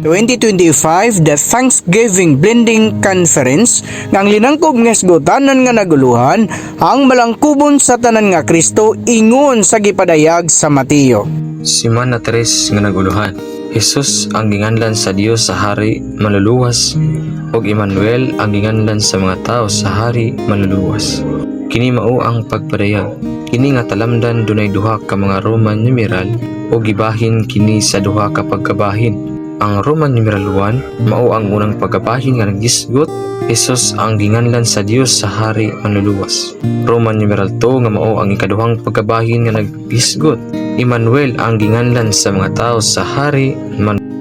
2025 the Thanksgiving Blending Conference nga ang linangkob nga isgotanan nga naguluhan ang malangkubon sa tanan nga Kristo ingon sa gipadayag sa Mateo. Simana Tres nga naguluhan. Jesus ang ginganlan sa Dios sa hari maluluwas ug Emmanuel ang ginganlan sa mga tao sa hari maluluwas. Kini mao ang pagpadayag. Kini nga talamdan dunay duha ka mga Roman numeral o gibahin kini sa duha ka pagkabahin. Ang Roman numeral 1 mao ang unang pagkabahin nga naggisgot. Jesus ang ginganlan sa Dios sa hari manluluwas. Roman numeral 2 nga mao ang ikaduhang pagkabahin nga naggisgot. Emmanuel ang ginganlan sa mga tao sa hari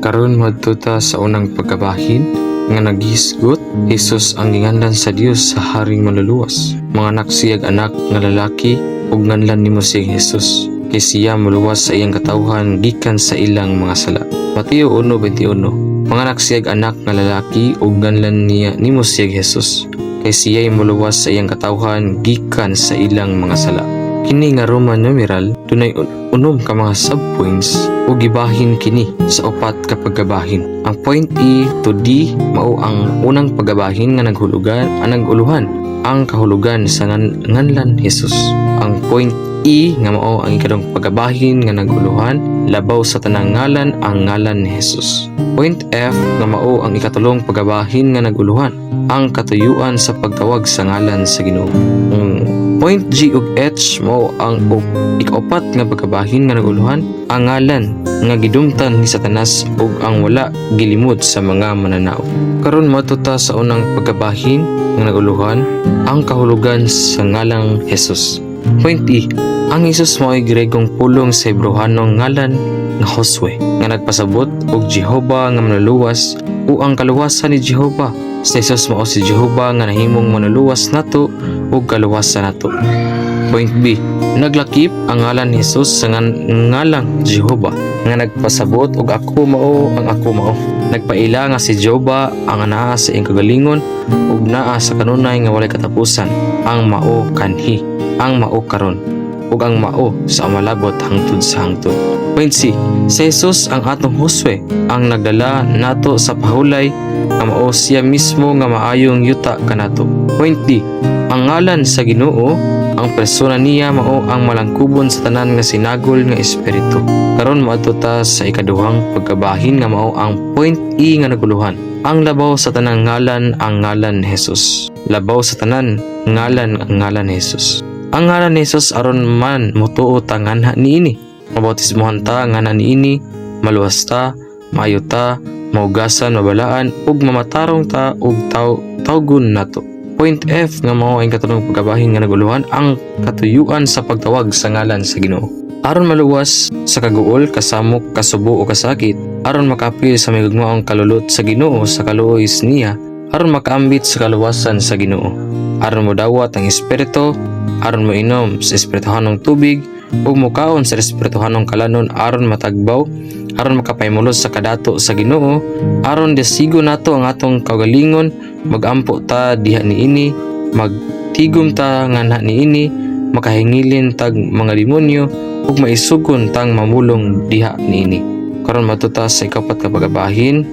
karon madtuta sa unang pagkabahin nga naghisgot. Jesus ang ginganlan sa Dios sa hari manluluwas. Mga nagsiyag anak nga lalaki ug nganlan nimo si Jesus kay siya muluwas sa iyang katawhan gikan sa ilang mga sala. Mateo 1:21. Mga nagsiyag anak nga lalaki ug nganlan niya nimo si Jesus kay siya muluwas sa iyang katawhan gikan sa ilang mga sala. Kini nga Roman numeral dunay unom ka mga subpoints ug gibahin kini sa upat ka pagkabahin. Ang point E to D mao ang unang pagkabahin nga naguluhan ang kahulugan sa nganlan Jesus. Ang point E nga mao ang ikadong pagkabahin nga naguluhan labaw sa tanang ngalan ang ngalan ni Jesus. Point F nga mao ang ikatulong pagkabahin nga naguluhan ang katuyuan sa pagtawag sa ngalan sa Ginoo. Point G ug H mao ang ikaapat nga pagkabahin nga naguluhan ang ngalan nga gidumtan ni Satanas ug ang wala gilimod sa mga mananao. Karon matuta sa unang pagkabahin nga naguluhan ang kahulugan sa ngalang Jesus. Point E. Ang Jesus mao ay Gregong pulong sa Hebrewanong ngalan nga Josue nga nagpasabot og Jehova nga manluluwas o ang kaluwasan ni Jehova. Sa Jesus mao si Jehova nga nahimong manluluwas nato ug kaluwasan nato. Point B. Naglakip ang ngalan ni Jesus sa ngalang Jehova nga nagpasabot og ako mao ang ako mao. Nagpaila nga si Jehova ang naa sa iyang kagalingon ug naa sa kanunay nga walay katapusan ang mao kanhi, ang mao karon ug ang mao sa malabot hangtod sa hangtod. Point C. Si Jesus ang atong Josue ang nagdala nato sa pahulay nga mao siya mismo nga maayong yuta kanato. Point D. Ang ngalan sa Ginoo ang persona niya mao ang malangkubon sa tanan nga sinagol nga espiritu. Karon maadto ta sa ikaduhang pagkabahin nga mao ang point E nga naguluhan. Ang labaw sa tanang ngalan ang ngalan ni Jesus. Labaw sa tanan ngalan ang ngalan ni Jesus. Ang ngalan ni Jesus aron man mutuo ta nganha niini. Mabautismohan ta nganha niini, maluwas ta, maayo ta, maugasan, mabalaan ug mamatarong ta ug tawgon nato. Point F nga mao ang katulong pagkabahin nga naguluhan ang katuyuan sa pagtawag sa ngalan sa Ginoo. Aron maluwas sa kaguol, kasamok, kasubo o kasakit, aron makapil sa migugmaong kalulot sa Ginoo sa kaluoy niya, aron makaambit sa kaluwasan sa Ginoo, aron modawat ang espiritu, aron moinom sa espirituhanong tubig ug mukaon sa espirituhanong kalanon aron matagbaw, aron makapaymulos sa kadato sa Ginoo, aron desigo nato ang atong kaugalingon, magampo ta diha niini, magtigom ta nganha niini, makahingilin tag mga demonyo ug maisugon tang mamulong diha niini. Karon matuta sa ikapat ka pagkabahin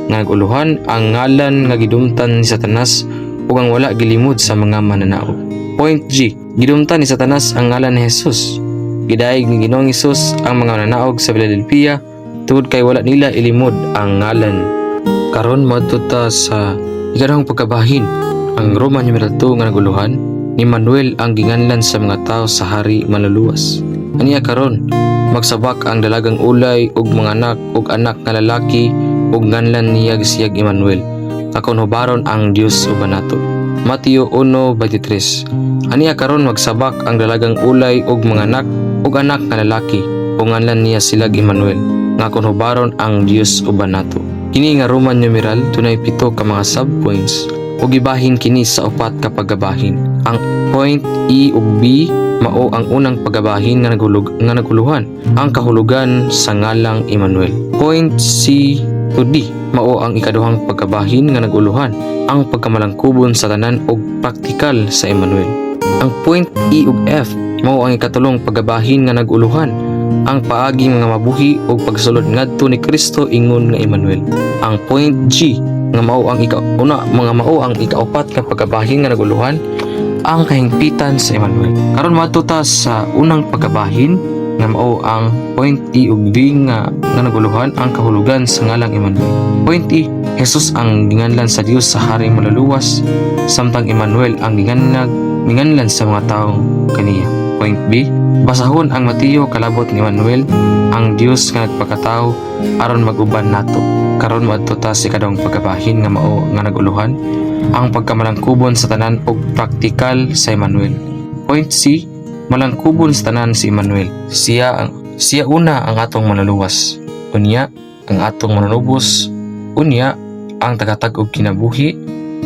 nga naguluhan ang ngalan nga gidumtan ni Satanas ug ang wala gilimod sa mga mananao. Point G. Gidumtan ni Satanas ang ngalan ni Jesus. Gidayeg ni Ginoong Hesus ang mga mananaog sa Philadelphia tungod kay wala nila ilimod ang ngalan. Karon matuta sa ikaduhang pagkabahin ang Roman numeral 2 nga naguluhan ni Emmanuel ang ginganlan sa mga tao sa hari manluluwas. Aniya karon magsabak ang dalagang ulay ug mga anak nga lalaki ug nganlan niya gisiyag Emmanuel. Akon hubaron ang Dios uban nato. Mateo 1:23. Aniya karon magsabak ang dalagang ulay ug mga anak nga lalaki ug nganlan niya silag Emmanuel. Ngakon hubaron ang Dios uban nato. Kini nga Roman numeral dunay 7 ka mga subpoints ug gibahin kini sa upat ka paggabahin. Ang point E ug B mao ang unang paggabahin nga naguluhan ang kahulugan sa ngalang Emmanuel. Point C to D mao ang ikaduhang pagkabahin nga naguluhan ang pagkamalangkubon sa tanan ug praktikal sa Emmanuel. Ang point E ug F mao ang ikatulong paggabahin nga naguluhan ang paaging mga mabuhi o pagsulod ngadto ni Kristo ingon nga Emmanuel. ang point G nga mao ang ikaupat nga pagkabahin nga naguluhan, ang kahingpitan sa Emmanuel. Karon madto ta sa unang pagkabahin nga mao ang point E ug B nga naguluhan, ang kahulugan sa ngalang Emmanuel. Point E, Jesus ang ginganlan sa Dios sa haring maluluwas, samtang Emmanuel ang ginganlan sa mga taong kaniya. Point B, basahon ang Mateo kalabot ni Emmanuel, ang Dios nga nagpakatao aron mag-uban nato. Karon madto ta sa ikadawang pagkabahin nga mao nga naguluhan, ang pagkamalangkubon sa tanan og praktikal sa Emmanuel. Point C, malangkubon sa tanan si Emmanuel. Siya una ang atong manluluwas, unya ang atong manunubos, unya ang tagatag og kinabuhi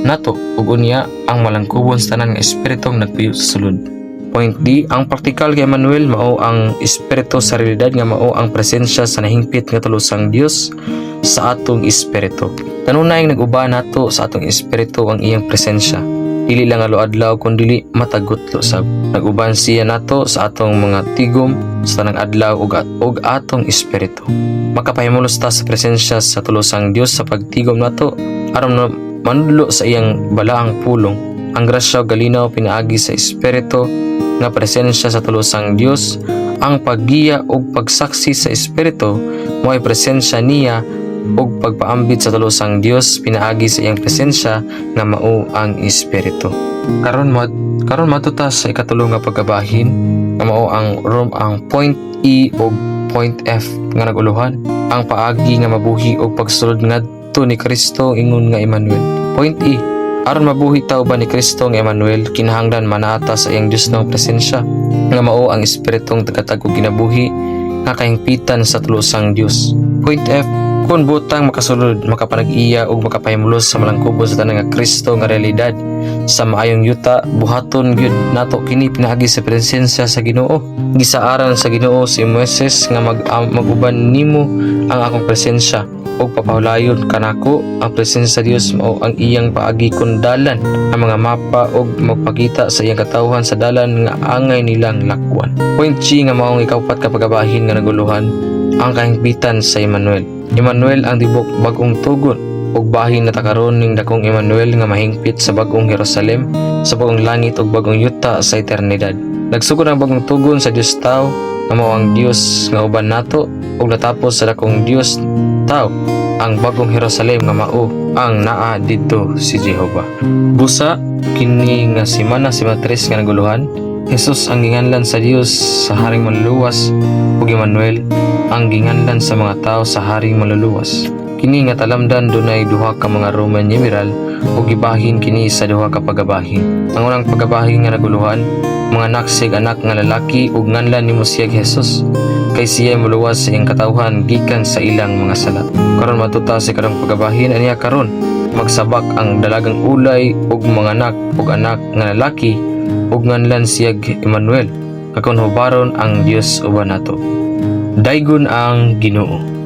nato, ug unya ang malangkubon sa tanan nga espiritong nagpuyo sa sulod. Point D, ang praktikal kay Emmanuel mao ang espiritu sa realidad nga mao ang presensya sa nahingpit nga tulusang Dios sa atong espiritu. Kanunay nag-uba nato sa atong espiritu ang iyang presensya. Dili lang adlaw kundi matagot sab. Nag-uban siya nato sa atong mga tigom sa tanang adlaw ug atong espiritu. Makapahimulos ta sa presensya sa tulusang Dios sa pagtigom nato aron manudlo sa iyang balaang pulong. Ang grasya ug galinaw pinaagi sa espiritu nga presensya sa tulusang Dios, ang paggiya ug pagsaksi sa espiritu mo'y presensya niya ug pagpaambit sa tulusang Dios pinaagi sa iyang presensya nga mao ang espiritu. Karon madto ta sa ikatulong nga pagkabahin nga mao ang point E ug point F nga naguluhan, ang paagi nga mabuhi ug pagsulod ngadto ni Kristo ingon nga Emmanuel. Point E, aron mabuhi ta uban ni Kristo nga Emmanuel, kinahanglan manata sa iyang Dios ng presensya nga mao ang espiritong tagatag og kinabuhi nga kahingpitan sa tulusang Dios. Point F, kung butang makasulod, makapanag-iya ug makapahimulos sa malangkubo sa tanang nga Kristo nga realidad sa maayong yuta, buhaton gyud nato kini pinaagi sa presensya sa Ginoo. Gisaaran sa Ginoo si Moises nga mag-uban nimo ang akong presensya ug papahulayon kanako ang presensya sa Dios mao ang iyang paagi kun dalan ang mga mapa ug magpakita sa iyang katawhan sa dalan nga angay nilang lakwan. Point G nga mao ang ikaupat ka pagabahin nga naguluhan, ang kahingpitan sa Emmanuel. Emmanuel ang tibok bagong tugon ug bahin na takaron ning dakong Emmanuel nga mahingpit sa bagong Jerusalem, sa bagong langit ug bagong yuta sa eternidad. Nagsugod ang bagong tugon sa Dios tao nga mao ang Dios nga uban nato ug natapos sa dakong Dios tao ang bagong Jerusalem nga mao ang naa didto si Jehova. Busa kini nga semana 3 nga naguluhan, Jesus ang ginganlan sa Dios sa haring maluluwas ug Emmanuel ang ginganlan sa mga tao sa haring maluluwas. Kini nga talamdan dunay duha ka mga Roman numeral ug gibahin kini sa duha ka pagabahin. Ang unang pagabahin nga naguluhan, mga naksig anak nga lalaki ug nganlan nimo siya Jesus, kay siya muluwas sa iyang katawhan gikan sa ilang mga sala. Karon matuta sa karong pagabahin aniya karon magsabak ang dalagang ulay ug mga anak nga lalaki ug nganlan siya Emmanuel, kakon hubaron ang Dios uban nato. Daygon ang Ginoo.